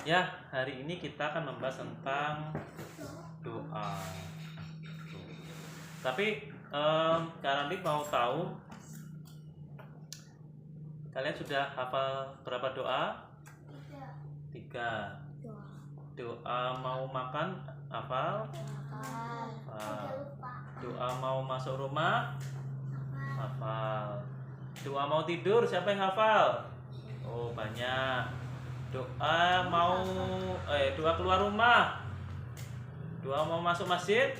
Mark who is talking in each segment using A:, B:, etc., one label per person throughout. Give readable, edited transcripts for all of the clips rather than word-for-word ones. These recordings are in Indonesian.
A: Ya, hari ini kita akan membahas tentang doa. Tapi Kak Randi mau tahu, kalian sudah hafal berapa doa? Tiga. Doa mau makan hafal? Doa mau masuk rumah? Hafal. Doa mau tidur siapa yang hafal? Oh, banyak. Doa keluar rumah, doa mau masuk masjid,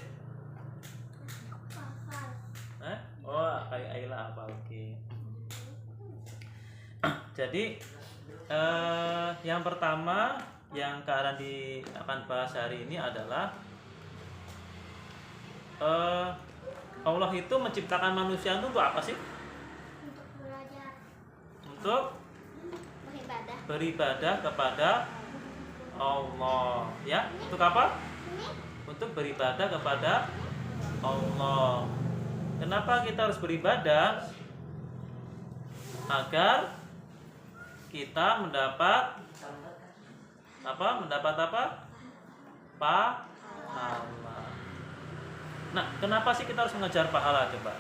A: oh kayak Ayla apa? Oke. Jadi yang pertama yang Kak Randi akan bahas hari ini adalah Allah itu menciptakan manusia itu untuk apa sih?
B: Untuk belajar.
A: Untuk beribadah kepada Allah, ya. Untuk apa? Untuk beribadah kepada Allah. Kenapa kita harus beribadah? Agar kita mendapat apa? Pahala. Nah, kenapa sih kita harus mengejar pahala, coba?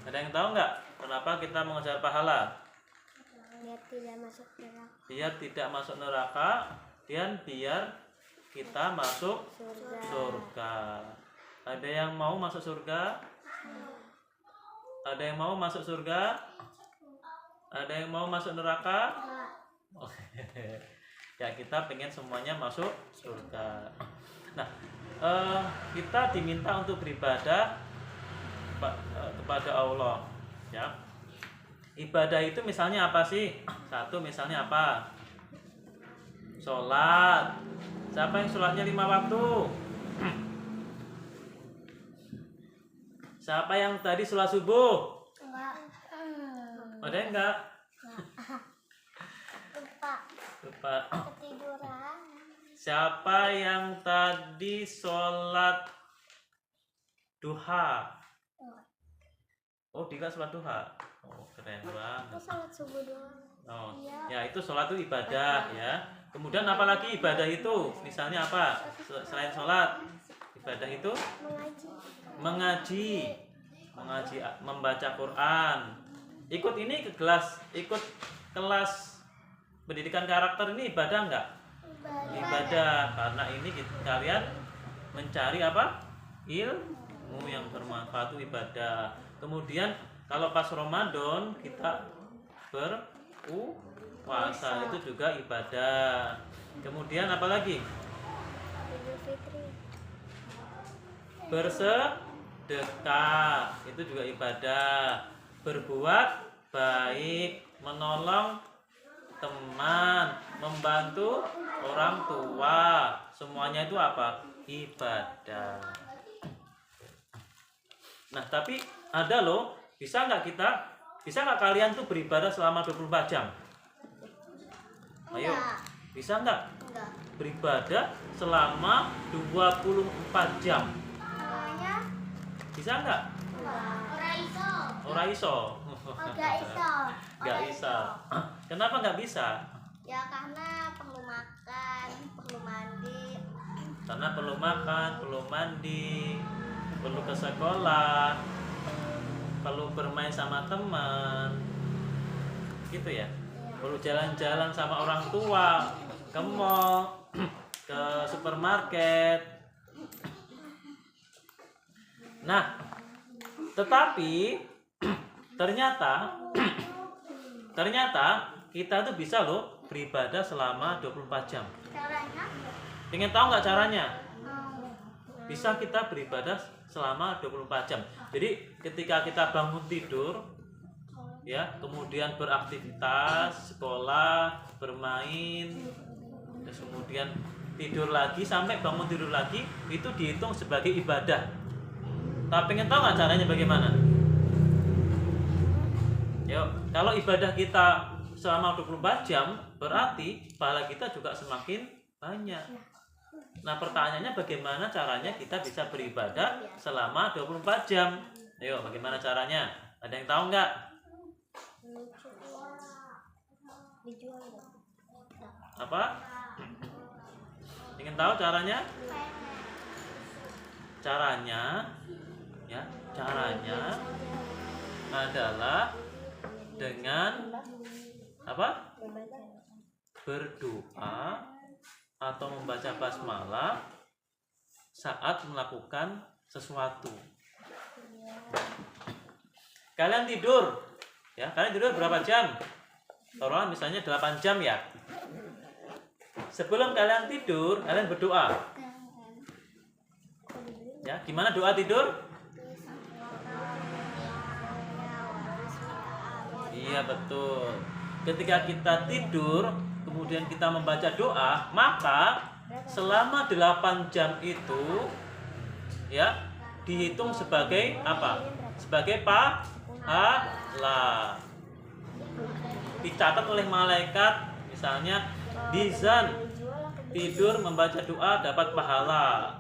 A: Ada yang tahu nggak? Kenapa kita mengejar pahala? Biar tidak masuk neraka dan biar kita masuk surga. Ada yang mau masuk surga? Ada yang mau masuk surga? Ada yang mau masuk neraka? Ya, kita pengen semuanya masuk surga. Nah, kita diminta untuk beribadah kepada Allah, ya. Ibadah itu misalnya apa sih? Satu, misalnya apa? Sholat. Siapa yang sholatnya 5 waktu? Siapa yang tadi sholat subuh? Ada yang enggak? Lupa.
B: Ketiduran.
A: Siapa yang tadi sholat duha? Oh, Dika sholat duha. Oh, keren banget.
B: Aku sholat subuh doang.
A: Oh,
B: Iya.
A: ya itu sholat itu ibadah, ya. Kemudian apalagi ibadah itu? Misalnya apa? Selain sholat, ibadah itu mengaji, membaca Quran. Ikut kelas pendidikan karakter ini ibadah enggak? Ibadah, karena ini kalian mencari apa? Ilmu yang bermanfaat, itu ibadah. Kemudian kalau pas Ramadan kita berpuasa, itu juga ibadah. Kemudian apa lagi? Bersedekah, itu juga ibadah. Berbuat baik, menolong teman, membantu orang tua, semuanya itu apa? Ibadah. Nah, tapi ada loh, bisa nggak kalian tuh beribadah selama 24 jam? Ayo, bisa nggak? Beribadah selama 24 jam? Bisa nggak? Ora iso. Nggak iso. Kenapa nggak bisa?
B: Ya karena perlu makan, perlu mandi.
A: Karena perlu makan, perlu mandi, perlu ke sekolah, perlu bermain sama teman, gitu ya. Perlu jalan-jalan sama orang tua, ke mall, ke supermarket. Nah, tetapi ternyata kita tuh bisa loh beribadah selama 24 jam.
B: Caranya?
A: Pengen tahu nggak caranya? Bisa kita beribadah selama 24 jam. Jadi ketika kita bangun tidur, ya, kemudian beraktivitas, sekolah, bermain, terus kemudian tidur lagi sampai bangun tidur lagi, itu dihitung sebagai ibadah. Tapi pengen tahu nggak caranya bagaimana? Yuk, kalau ibadah kita selama 24 jam, berarti pahala kita juga semakin banyak. Nah, pertanyaannya bagaimana caranya kita bisa beribadah selama 24 jam? Ayo, bagaimana caranya? Ada yang tahu nggak?
B: Dijual nggak?
A: Apa? Ingin tahu caranya? Caranya ya, caranya adalah dengan apa? Berdoa atau membaca basmalah saat melakukan sesuatu. Kalian tidur ya, kalian tidur berapa jam? Taruhlah misalnya 8 jam ya. Sebelum kalian tidur, kalian berdoa. Ya, gimana doa tidur? Iya betul. Ketika kita tidur, kemudian kita membaca doa, maka selama 8 jam itu ya dihitung sebagai apa? Sebagai pahala. Dicatat oleh malaikat, misalnya Dizan tidur membaca doa dapat pahala.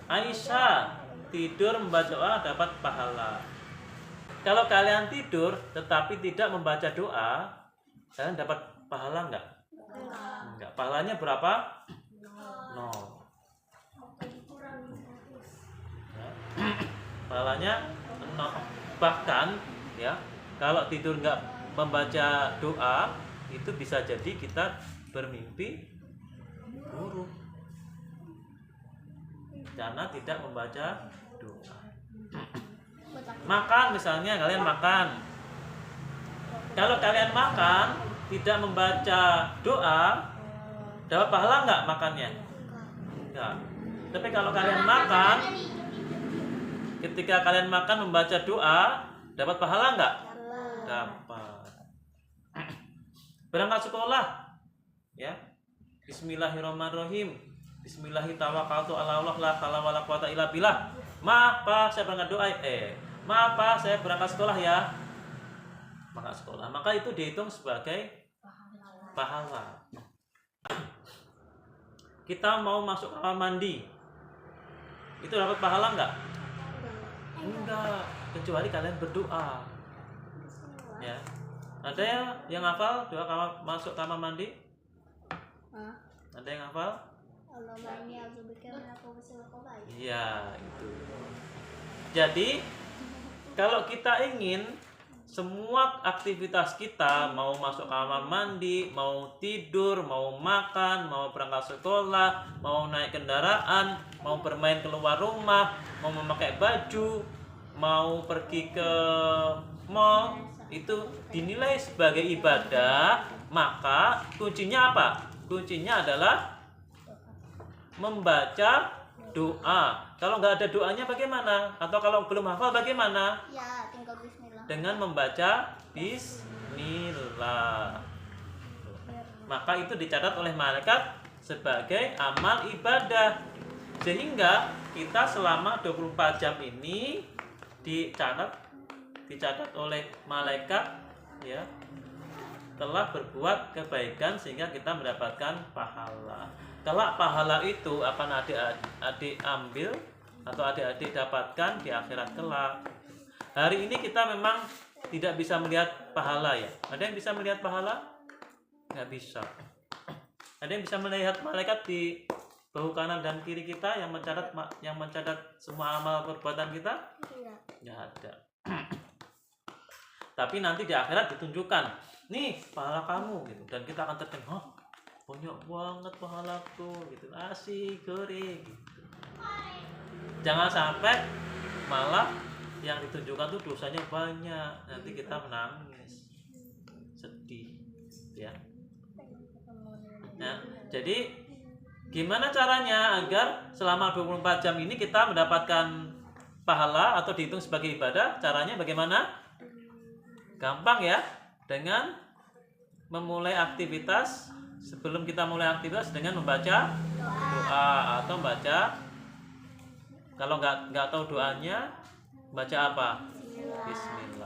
A: Aisyah tidur membaca doa dapat pahala. Kalau kalian tidur tetapi tidak membaca doa, kalian dapat pahala enggak? Enggak. Pahalanya berapa? 0. Ya. Pahalanya 0. Bahkan ya, kalau tidur enggak membaca doa, itu bisa jadi kita bermimpi buruk karena tidak membaca doa. Makan misalnya, kalian makan. Kalau kalian makan tidak membaca doa, dapat pahala enggak makannya? Enggak. Tapi kalau kalian makan, ketika kalian makan membaca doa, dapat pahala enggak? Dapat. Berangkat sekolah ya. Bismillahirrahmanirrahim. Bismillahirrahmanirrahim. Ala Allah la haula wala quwata illa billah. Maaf Pak, saya berangkat doa. Maaf Pak, saya berangkat sekolah ya. Maka sekolah, maka itu dihitung sebagai pahala. Kita mau masuk kamar mandi, itu dapat pahala enggak? Enggak, kecuali kalian berdoa. Ya. Ada yang hafal doa masuk kamar mandi? Ada yang hafal? Iya, itu. Jadi, kalau kita ingin semua aktivitas kita, mau masuk kamar mandi, mau tidur, mau makan, mau berangkat sekolah, mau naik kendaraan, mau bermain keluar rumah, mau memakai baju, mau pergi ke mall, itu dinilai sebagai ibadah, maka kuncinya apa? Kuncinya adalah membaca doa. Kalau nggak ada doanya bagaimana? Atau kalau belum hafal bagaimana?
B: Ya, tinggal bismillah.
A: Dengan membaca bismillah. Maka itu dicatat oleh malaikat sebagai amal ibadah. Sehingga kita selama 24 jam ini dicatat oleh malaikat ya, telah berbuat kebaikan sehingga kita mendapatkan pahala. Kelak pahala itu akan adik-adik ambil atau adik-adik dapatkan di akhirat kelak. Hari ini kita memang tidak bisa melihat pahala ya. Ada yang bisa melihat pahala? Nggak bisa. Ada yang bisa melihat malaikat di bahu kanan dan kiri kita yang mencatat semua amal perbuatan kita? Nggak ada. Tapi nanti di akhirat ditunjukkan, nih pahala kamu gitu, dan kita akan tertengok, banyak banget pahalaku gitu, asik goreng gitu. Jangan sampai malah yang ditunjukkan tuh dosanya banyak, nanti kita menangis, sedih ya. Nah, jadi gimana caranya agar selama 24 jam ini kita mendapatkan pahala atau dihitung sebagai ibadah? Caranya bagaimana? Gampang ya, dengan memulai aktivitas. Sebelum kita mulai aktivitas dengan membaca doa atau baca, kalau nggak tahu doanya, baca apa? Bismillah.